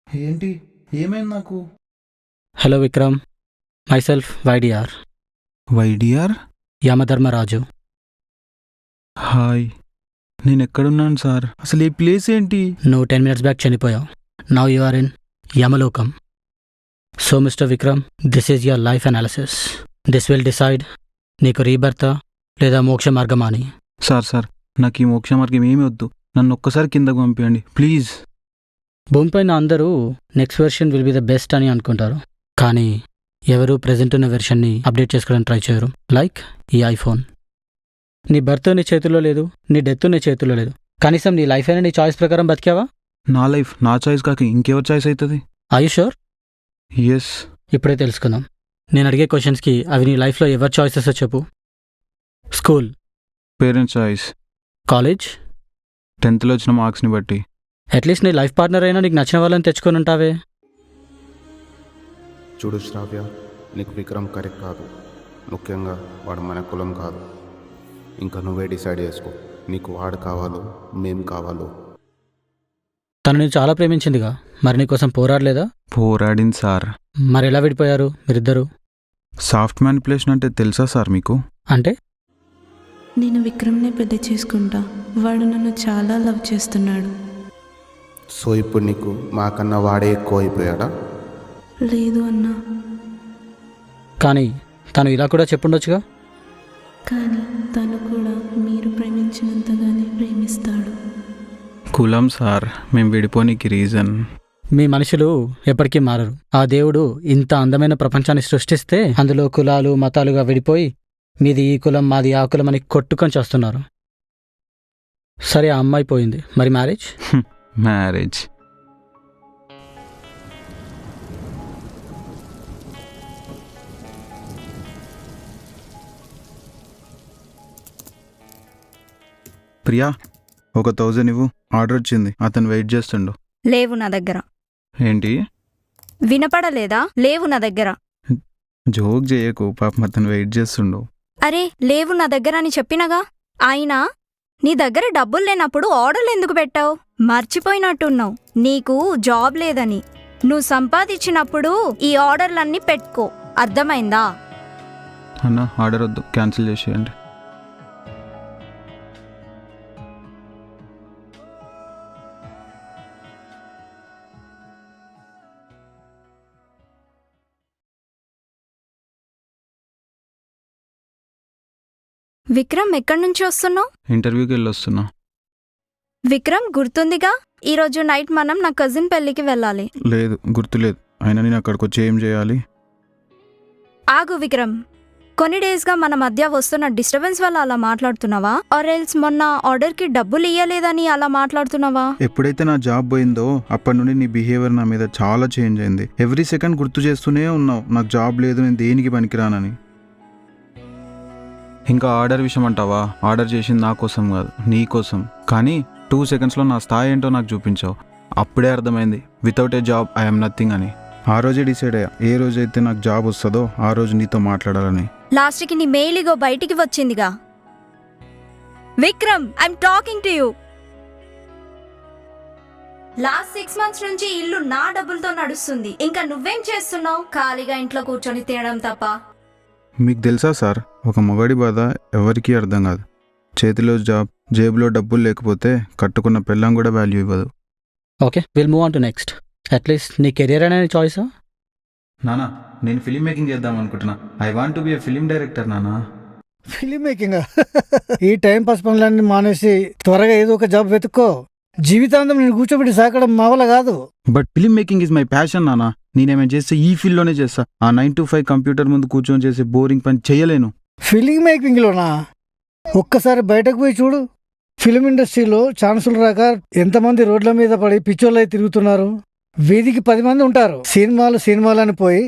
ఏంటి? ఏమైంది నాకు? Hello Vikram, myself YDR, YDR? Yamadharmaraju. Hi. నేనెక్కడున్నాను సార్? అసలు ఈ ప్లేస్ ఏంటి? నువ్వు 10 minutes బ్యాక్ చనిపోయావు. Now you are in Yamalokam. So mister Vikram, this is your life analysis. This will decide నీకు రీబర్తా లేదా మోక్ష మార్గమా అని. సార్ నాకు ఈ మోక్ష మార్గం ఏమీ వద్దు. నన్ను ఒక్కసారి కిందకు పంపించండి ప్లీజ్. భూమిపైన అందరూ next version will be the best అని అనుకుంటారు, కానీ ఎవరు ప్రెజెంట్ ఉన్న వెర్షన్ని అప్డేట్ చేసుకోవడానికి ట్రై చేయరు. లైక్ ఈ ఐఫోన్. నీ బర్త్ నీ చేతుల్లో లేదు, నీ డెత్ నీ చేతుల్లో లేదు. కనీసం నీ లైఫ్ అయినా నీ చాయిస్ ప్రకారం బతికావా? నా లైఫ్ నా చాయిస్ కాక ఇంకెవరి చాయిస్ అవుతుంది? Are you sure? ఎస్. ఇప్పుడే తెలుసుకుందాం. నేను అడిగే క్వశ్చన్స్కి అవి నీ లైఫ్లో ఎవరి చాయిసెస్ చెప్పు. School, parents choice. College, 10th వచ్చిన మార్క్స్ని బట్టి. అట్లీస్ట్ నీ లైఫ్ పార్ట్నర్ అయినా నీకు నచ్చిన వాళ్ళని తెచ్చుకొని ఉంటావే. చూడు శ్రావ్య, నీకు విక్రమ్ కరెక్ట్ కాదు. ముఖ్యంగా వాడు మన కులం కాదు. ఇంకా నువ్వే డిసైడ్ చేసుకో, నీకు వాడు కావాలో మేం కావాలో. తను నేను చాలా ప్రేమించిందిగా, మరి నీకోసం పోరాడలేదా? పోరాడింది సార్. మరి ఎలా విడిపోయారు మీరిద్దరు? సాఫ్ట్ మ్యానిపులేషన్ అంటే తెలుసా సార్ మీకు? అంటే నేను విక్రమ్నే పెళ్లి చేసుకుంటా. వాడు నన్ను చాలా లవ్ చేస్తున్నాడు. సో ఇప్పుడు నీకు మాకన్నా వాడే ఎక్కువ అయిపోయాడా? లేదు అన్నా, కానీ తను ఇలా కూడా చెప్పుండొచ్చుగా. కానీ తను కూడా మీరు ప్రేమించినంతగానే ప్రేమిస్తాడు. కులం సార్, మేము విడిపోనికి రీజన్. మీ మనుషులు ఎప్పటికీ మారరు. ఆ దేవుడు ఇంత అందమైన ప్రపంచాన్ని సృష్టిస్తే అందులో కులాలు మతాలుగా విడిపోయి మీది ఈ కులం మాది ఆ కులం అని కొట్టుకొని చేస్తున్నారు. సరే, ఆ అమ్మాయి పోయింది, మరి మ్యారేజ్? మ్యారేజ్ ప్రియా, ఒక 1000 ఇవ్వు. ఆర్డర్ వచ్చింది, అతను వెయిట్ చేస్తుండు. లేవు నా దగ్గర. ఏంటి? వినపడలేదా? లేవు నా దగ్గర. జోక్ చేయకు, పాపం అతను వెయిట్ చేస్తుండు. అరే లేవు నా దగ్గర అని చెప్పినగా. అయినా నీ దగ్గర డబ్బులు లేనప్పుడు ఆర్డర్లు ఎందుకు పెట్టావు? మర్చిపోయినట్టున్నావు నీకు జాబ్ లేదని. నువ్వు సంపాదించినప్పుడు ఈ ఆర్డర్లన్నీ పెట్టుకో, అర్థమైందా? అన్న ఆర్డర్ వద్దు, క్యాన్సిల్ చేసేయండి. విక్రమ్, ఎక్కడి నుంచి వస్తున్నావు? ఇంటర్వ్యూకి వెళ్ళి వస్తున్నా. విక్రమ్, గుర్తుందిగా ఈరోజు నైట్ మనం నా కజిన్ పెళ్లికి వెళ్ళాలి. లేదు, గుర్తులేదు. అయినా నేను అక్కడికి వచ్చి ఏం చేయాలి? ఆగు విక్రమ్, కొన్ని డేస్గా మన మధ్య వస్తున్న డిస్టర్బెన్స్ వల్ల అలా మాట్లాడుతున్నావా? ఆర్ ఎల్స్ మొన్న ఆర్డర్కి డబ్బులు ఇయ్యలేదని అలా మాట్లాడుతున్నావా? ఎప్పుడైతే నా జాబ్ పోయిందో అప్పటి నుండి నీ బిహేవియర్ నా మీద చాలా చేంజ్ అయింది. ఎవ్రీ సెకండ్ గుర్తు చేస్తూనే ఉన్నావు నాకు జాబ్ లేదు, నేను దేనికి పనికిరానని. ఇంకా ఆర్డర్ విషయం అంటావా? ఆర్డర్ చేసింది నా కోసం కాదు, నీ కోసం. కానీ 2 secondsలో నా స్థాయి ఏంటో నాకు చూపించావు. అప్పుడే అర్థమైంది without a job I'm nothing అని. ఆ రోజే డిసైడ్ అయ్యా, ఏ రోజైతే నాకు జాబ్ వస్తుందో ఆ రోజు నీతో మాట్లాడాలని. లాస్ట్కి నీ మెయిలిగో బయటికి వచ్చిందిగా. Vikram, I'm talking to you. Last 6 months నుంచి ఇల్లు నా డబ్బులతో నడుస్తుంది. ఇంకా నువ్వేం చేస్తున్నావు? ఖాళీగా ఇంట్లో కూర్చొని తినడం తప్ప. మీకు తెలుసా సార్, ఒక మొగాడి బాధ ఎవరికీ అర్థం కాదు. చేతిలో జాబ్, జేబులో డబ్బులు లేకపోతే కట్టుకున్న పెళ్ళం కూడా వాల్యూ ఇవ్వదు. Okay, will move on to next. At least నీ కెరియర్ అనేది చాయిసా? నానా, నేను ఫిలిం మేకింగ్ చేద్దాం అనుకుంటున్నా. I want to be a film director నానా. Film making? ఈ టైం పాస్ పనులన్నీ మానేసి త్వరగా ఏదో ఒక జాబ్ వెతుక్కో. జీవితాంతం నేను కూర్చోబెట్టి సాకడం మా వల్ల కాదు. But film making is my passion నానా. నేనేమైనా చేస్తే ఈ ఫీల్డ్లోనే చేస్తా. ఆ 9 to 5 కంప్యూటర్ ముందు కూర్చొని చేసే బోరింగ్ పని చేయలేను. ఫిలిం మేకింగ్లోనా? ఒక్కసారి బయటకు పోయి చూడు. ఫిలిం ఇండస్ట్రీలో ఛాన్సులు రాక ఎంతమంది రోడ్ల మీద పడి పిచ్చోళ్ళై తిరుగుతున్నారు. వీధికి 10 మంది ఉంటారు. సినిమాలు అని పోయి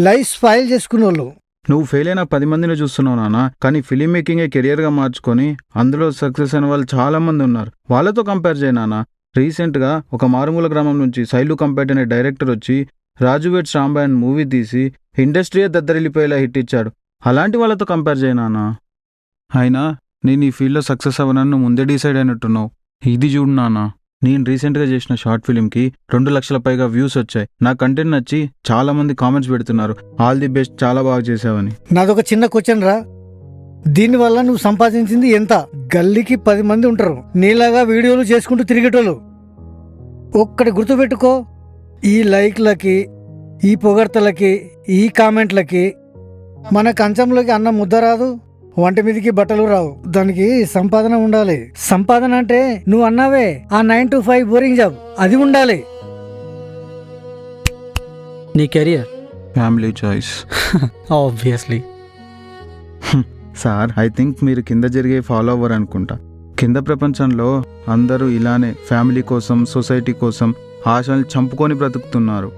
లైఫ్ స్పాయిల్ చేసుకునే వాళ్ళు. నువ్వు ఫెయిల్ అయిన 10 మందిని చూస్తున్నావు నానా, కానీ ఫిలిం మేకింగే కెరియర్గా మార్చుకొని అందులో సక్సెస్ అయిన వాళ్ళు చాలా మంది ఉన్నారు. వాళ్ళతో కంపేర్ చేయ నానా. రీసెంట్గా ఒక మారుమూల గ్రామం నుంచి శైలు కంపేట్ అనే డైరెక్టర్ వచ్చి రాజు వెడ్స్ రాంబాయ్ అని మూవీ తీసి ఇండస్ట్రీయే దద్దరిల్లిపోయేలా హిట్ ఇచ్చాడు. అలాంటి వాళ్ళతో కంపేర్ చేయ నానా. అయినా నేను ఈ ఫీల్డ్లో సక్సెస్ అవ్వనని ముందే డిసైడ్ అయినట్టున్నావు. ఇది చూడు నానా. నేను రీసెంట్గా చేసిన షార్ట్ ఫిలింకి 2 లక్షల పైగా వ్యూస్ వచ్చాయి. నా కంటెంట్ నచ్చి చాలా మంది కామెంట్స్ పెడుతున్నారు, ఆల్ ది బెస్ట్, చాలా బాగా చేసావని. నాదొక చిన్న క్వశ్చన్ రా, దీనివల్ల నువ్వు సంపాదించింది ఎంత? గల్లీకి 10 మంది ఉంటారు నీలాగా వీడియోలు చేసుకుంటూ తిరిగేటోళ్ళు. ఒక్కటి గుర్తుపెట్టుకో, ఈ లైక్లకి, ఈ పొగడ్తలకి, ఈ కామెంట్లకి మన కంచంలోకి అన్నం ముద్ద రాదు, వంట మీదకి బట్టలు రావు. దానికి సంపాదన ఉండాలి. సంపాదన అంటే నువ్వు అన్నావే ఆ 9 to 5 బోరింగ్ జాబ్, అది ఉండాలి. నీ career family choice. Obviously. Sir, I think మీరు కింద జరిగే ఫాలో అవ్వరు అనుకుంటా. కింద ప్రపంచంలో అందరూ ఇలానే ఫ్యామిలీ కోసం, సొసైటీ కోసం ఆశలు చంపుకొని బ్రతుకుతున్నారు.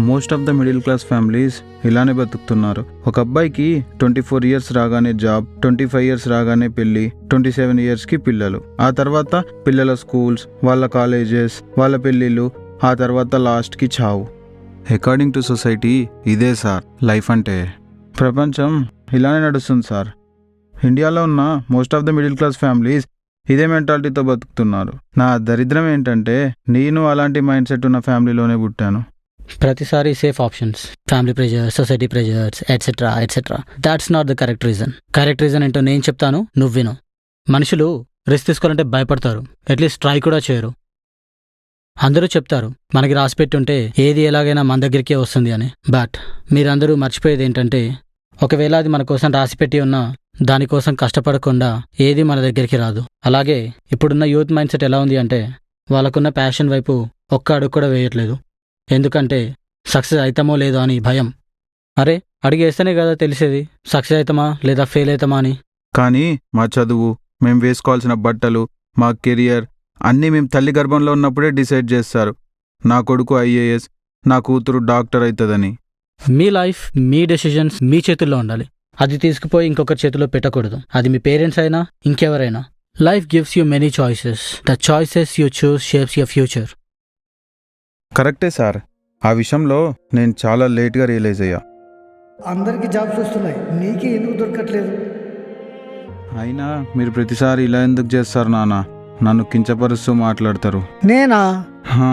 Most of the middle class families ఇలానే బతుకుతున్నారు. ఒక అబ్బాయికి 24 ఇయర్స్ రాగానే జాబ్, 25 ఇయర్స్ రాగానే పెళ్ళి, 27 ఇయర్స్కి పిల్లలు, ఆ తర్వాత పిల్లల స్కూల్స్, వాళ్ళ కాలేజెస్, వాళ్ళ పెళ్ళిళ్ళు, ఆ తర్వాత లాస్ట్కి చావు. అకార్డింగ్ టు సొసైటీ ఇదే సార్ లైఫ్ అంటే. ప్రపంచం ఇలానే నడుస్తుంది సార్. ఇండియాలో ఉన్న most of the middle class families ఇదే మెంటాలిటీతో బతుకుతున్నారు. నా దరిద్రం ఏంటంటే నేను అలాంటి మైండ్ సెట్ ఉన్న ఫ్యామిలీలోనే పుట్టాను. ప్రతిసారి safe options, family pressure, society pressures, etcetera etcetera. That's not the correct reason. Correct reason ఏంటో నేను చెప్తాను, నువ్వు విను. మనుషులు రిస్క్ తీసుకోవాలంటే భయపడతారు, అట్లీస్ట్ ట్రై కూడా చేయరు. అందరూ చెప్తారు మనకి రాసిపెట్టి ఉంటే ఏది ఎలాగైనా మన దగ్గరికే వస్తుంది అని. బట్ మీరందరూ మర్చిపోయేది ఏంటంటే, ఒకవేళ అది మన కోసం రాసిపెట్టి ఉన్నా దానికోసం కష్టపడకుండా ఏది మన దగ్గరికి రాదు. అలాగే ఇప్పుడున్న యూత్ మైండ్ సెట్ ఎలా ఉంది అంటే, వాళ్ళకున్న ప్యాషన్ వైపు ఒక్క అడుగు కూడా వేయట్లేదు. ఎందుకంటే సక్సెస్ అవుతామో లేదో అని భయం. అరే అడిగేస్తేనే కదా తెలిసేది సక్సెస్ అవుతామా లేదా ఫెయిల్ అవుతామా అని. కానీ మా చదువు, మేము వేసుకోవాల్సిన బట్టలు, మా కెరియర్ అన్నీ మేము తల్లి గర్భంలో ఉన్నప్పుడే డిసైడ్ చేస్తారు. నా కొడుకు IAS, నా కూతురు డాక్టర్ అవుతుందని. మీ లైఫ్, మీ డెసిషన్స్ మీ చేతుల్లో ఉండాలి. అది తీసుకుపోయి ఇంకొకరి చేతిలో పెట్టకూడదు. అది మీ పేరెంట్స్ అయినా ఇంకెవరైనా. Life gives you many choices. The choices you choose shapes your future. కరెక్టే సార్. ఆ విషయంలో నేను చాలా లేట్గా రియలైజ్ అయ్యా. అందరికీ జాబ్స్ వస్తున్నాయి, నీకే ఎందుకు దొరకట్లేదు? అయినా మీరు ప్రతిసారి ఇలా ఎందుకు చేస్తారు నాన్న? నన్ను కించపరుస్తూ మాట్లాడతారు. నేనా? హా,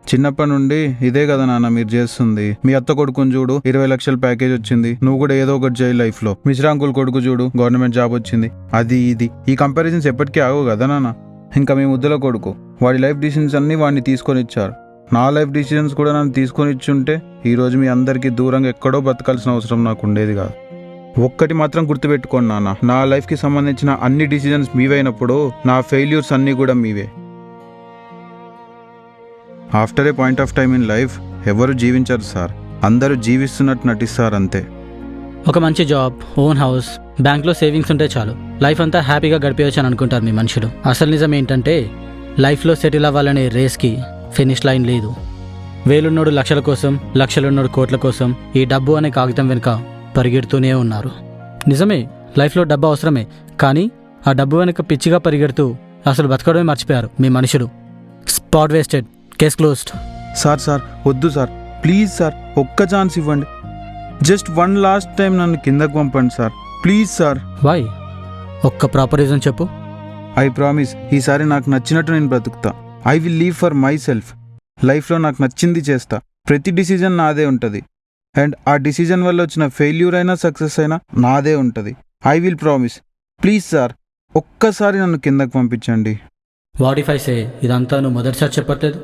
చిన్నప్పటి నుండి ఇదే కదా నాన్న మీరు చేస్తుంది. మీ అత్త కొడుకుని చూడు, 20 లక్షల ప్యాకేజ్ వచ్చింది, నువ్వు కూడా ఏదో ఒకటి చేయి లైఫ్లో. మిశ్రా అంకుల్ కొడుకు చూడు, గవర్నమెంట్ జాబ్ వచ్చింది, అది ఇది. ఈ కంపారిజన్స్ ఎప్పటికీ ఆగవు కదా నాన్న. ఇంకా మీ ముద్దుల కొడుకు, వాడి లైఫ్ డిసిషన్స్ అన్నీ వాడిని తీసుకొని ఇచ్చారు. నా లైఫ్ డిసిషన్స్ కూడా నన్ను తీసుకొని ఇచ్చుంటే ఈరోజు మీ అందరికీ దూరంగా ఎక్కడో బతకాల్సిన అవసరం నాకు ఉండేది కాదు. ఒక్కటి మాత్రం గుర్తుపెట్టుకోండి నాన్న, నా లైఫ్కి సంబంధించిన అన్ని డిసిజన్స్ మీవైనప్పుడు నా ఫెయిల్యూర్స్ అన్నీ కూడా మీవే. After a point of time in life ఎవరు జీవించరు సార్, అందరూ జీవిస్తున్నట్టు నటిస్తారు అంతే. ఒక మంచి జాబ్, ఓన్ హౌస్, బ్యాంక్లో సేవింగ్స్ ఉంటే చాలు, లైఫ్ అంతా హ్యాపీగా గడిపేయచ్చు అని అనుకుంటారు మీ మనుషులు. అసలు నిజం ఏంటంటే, లైఫ్లో సెటిల్ అవ్వాలనే రేస్కి ఫినిష్ లైన్ లేదు. వేలున్నోడు లక్షల కోసం, లక్షలున్నోడు కోట్ల కోసం ఈ డబ్బు అనే కాగితం వెనుక పరిగెడుతూనే ఉన్నారు. నిజమే, లైఫ్లో డబ్బు అవసరమే, కానీ ఆ డబ్బు వెనుక పిచ్చిగా పరిగెడుతూ అసలు బతకడమే మర్చిపోయారు మీ మనుషులు. Spot wasted, case closed. Sir వద్దు సార్, ప్లీజ్ సార్, ఒక్క ఛాన్స్ ఇవ్వండి. జస్ట్ వన్ లాస్ట్ టైం నన్ను కిందకు పంపండి సార్, ప్లీజ్ సార్. వై? ఒక్క ప్రాపర్ రీజన్ చెప్పు. ఐ ప్రామిస్, ఈసారి నాకు నచ్చినట్టు నేను బ్రతుకుతా. I will leave for myself. లైఫ్లో నాకు నచ్చింది చేస్తా. ప్రతి డిసిజన్ నాదే ఉంటుంది, అండ్ ఆ డిసిజన్ వల్ల వచ్చిన ఫెయిల్యూర్ అయినా సక్సెస్ అయినా నాదే ఉంటుంది. I will promise. Please sir, ఒక్కసారి నన్ను కిందకు పంపించండి. వాట్ ఇఫ్ ఐ సే ఇదంతా నువ్వు మొదటిసారి చెప్పట్లేదు?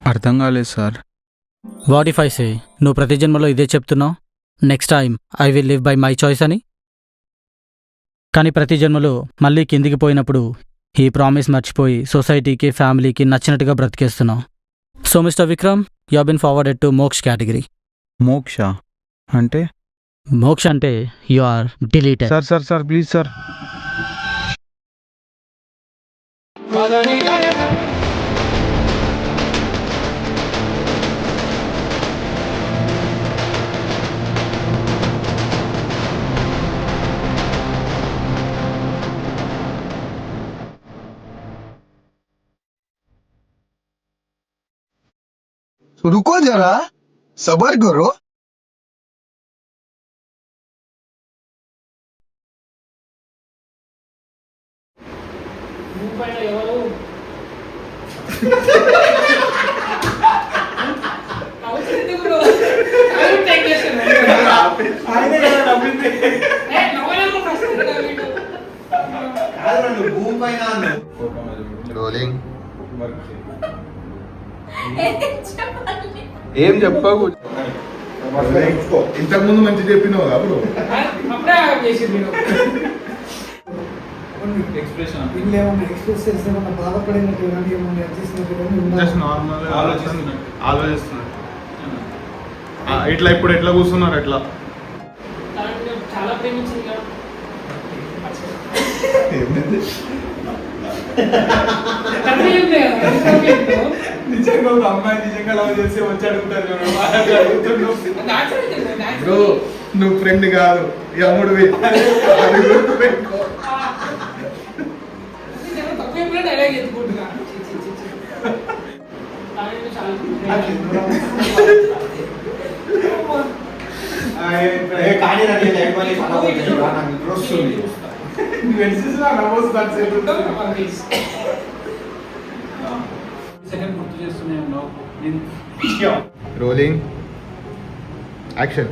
అర్థం కాలేదు sir. What if I say నువ్వు ప్రతి జన్మలో ఇదే చెప్తున్నావు, next time I will live by my choice అని? కానీ ప్రతి జన్మలో మళ్ళీ కిందికి పోయినప్పుడు ఈ ప్రామిస్ మర్చిపోయి సొసైటీకి, ఫ్యామిలీకి నచ్చినట్టుగా బ్రతికేస్తున్నావు. So mister Vikram, you have been forwarded to Moksha category. Moksha అంటే? మోక్ష అంటే you are deleted. Sir please sir. रुको जरा, सबर करो. రోలింగ్. ఏం చెప్పకు. ఇంతకుముందు మంచి చెప్పినావు అప్పుడు. వీళ్ళు ఏమన్నా ఎక్స్ప్రెస్ చేస్తే ఏమన్నా బాధపడినట్టు కానీ ఏమన్నా చేసినట్టు కానీ ఉన్నారు. ఆలోచిస్తున్నారు ఇట్లా ఇప్పుడు ఎట్లా కూర్చున్నారు ఎట్లా చాలా ప్రేమించింది కదా. నిజంగా ఒక అమ్మాయి నిజంగా లవ్ చేసి వచ్చి అడుగుతారు బ్రో, నువ్వు ఫ్రెండ్ కాదు యముడివి. అది గుర్తుపెట్టుకో. Rolling action.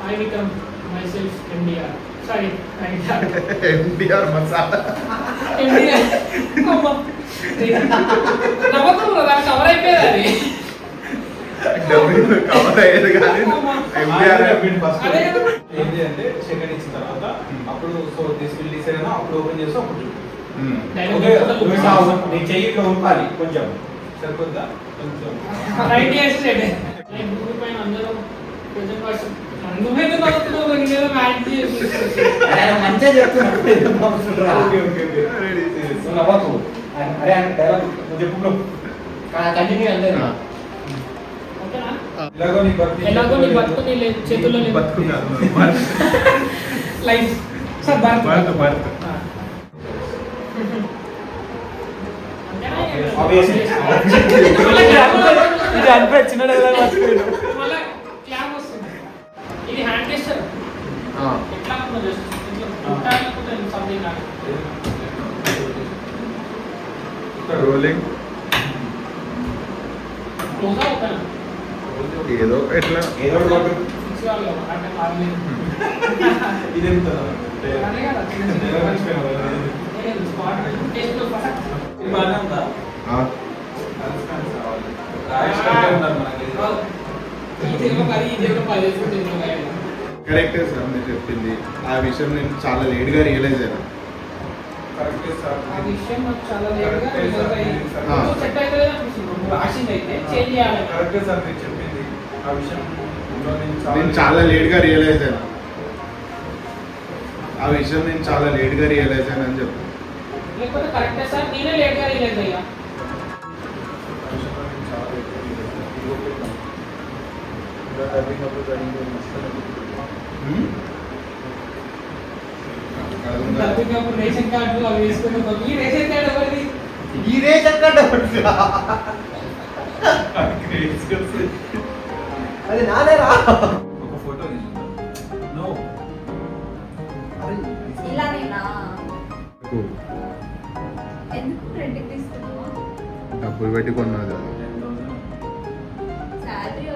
I become myself MDR. Sorry, NTR masala. MDR. నమ్మకం దానికి కవర్ అయిపోయేది అది. డబ్బులు కవర్ అయ్యేది కానీ ఎన్టీఆర్ అదే కదా. ఏంటి అంటే సెకండ్ ఇచ్చిన తర్వాత అప్పుడు సో దిస్ విల్ డిసైడ్ అయినా అప్పుడు ఓపెన్ చేస్తే అప్పుడు చూడు. నీ చెయ్యి ఇట్లా ఉంపాలి కొంచెం సరిపోద్దా కొంచెం రైట్ చేసేది. గ్రూప్ పైన అందరూ ప్రజెంట్ పర్సన్ నువ్వేదో నవ్వుతున్నావు ఇంకేదో మ్యాచ్ చేసి మంచిగా చెప్తున్నాడు. ఓకే ఓకే ఓకే నవ్వకు. అరే డైలాగ్ చెప్పు బ్రో. కంటిన్యూ అందరూ ఓకేనా. ఎలాగో నీ బతుకు నీ చేతుల్లో లేదు. లైఫ్ సార్ భారత్ ఇది అనిపే చిన్న డైలాగ్ మర్చిపోయాను. మళ్ళీ క్లాప్ వస్తుంది. ఇది హ్యాండ్ గెస్చర్. ఎట్లా ఉందో జస్ట్ సంథింగ్ రోలింగ్ క్లోజ్ అవుతాను. ఏదో ఎట్లా ఏదో ఒకటి కొట్టు. అంటే కాలేదు. ఇది ఎంత అదే కదా డైలాగ్ మర్చిపోయాను. Spot taste perfect. ఇది బాగానే ఉందా? కరెక్టే సార్ మీరు చెప్పింది. ఆ విషయం నేను చాలా లేట్గా రియలైజ్ అయినా. కరెక్టే సార్. ఆ విషయం నాకు చాలా లేట్గా రిజల్ట్ అయ్యింది. ఆ. సెట్ అయితే అనిపిస్తుంది. రాసింది అయితే చేంజ్ చేయాలి. కరెక్టే సార్ మీరు చెప్పింది. ఆ విషయం నేను చాలా లేట్గా రియలైజ్ అయినా. ఆ విషయం నేను చాలా లేట్గా రియలైజ్ అయినా అని చెప్పి. లేకపోతే కరెక్టే సార్ నేనే లేట్గా రియలైజ్ అయ్యా. డబ్బింగ్ రేషన్ కార్డు అవి వేసుకుని ఈ రేషన్ కార్డు ఎవరిది? ఈ రేషన్ కార్డు అది నాదేరా. ఒక ఫోటో నో ఇలానేనా? ఎందుకు రెంట్కి తీసుకున్నావు? డబ్బులు పెట్టి కొన్నది. శాలరీ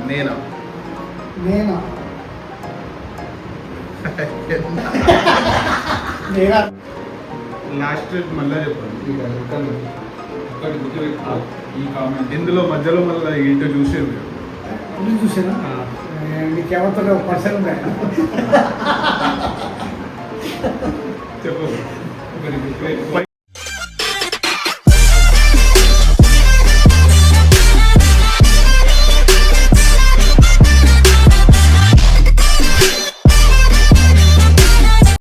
నేనా నేనా నేనా లాస్ట్ మళ్ళీ చెప్పండి. ఒకటి గుర్తుపెట్టుకో ఈ కామెంట్ ఇందులో మధ్యలో మళ్ళీ ఇంటో చూసేది నేను చూసానా నీకేమంతా ఒక పర్సన్ ఉన్నాయి. చెప్పు. ఒకటి గుర్తుపెట్టుకో.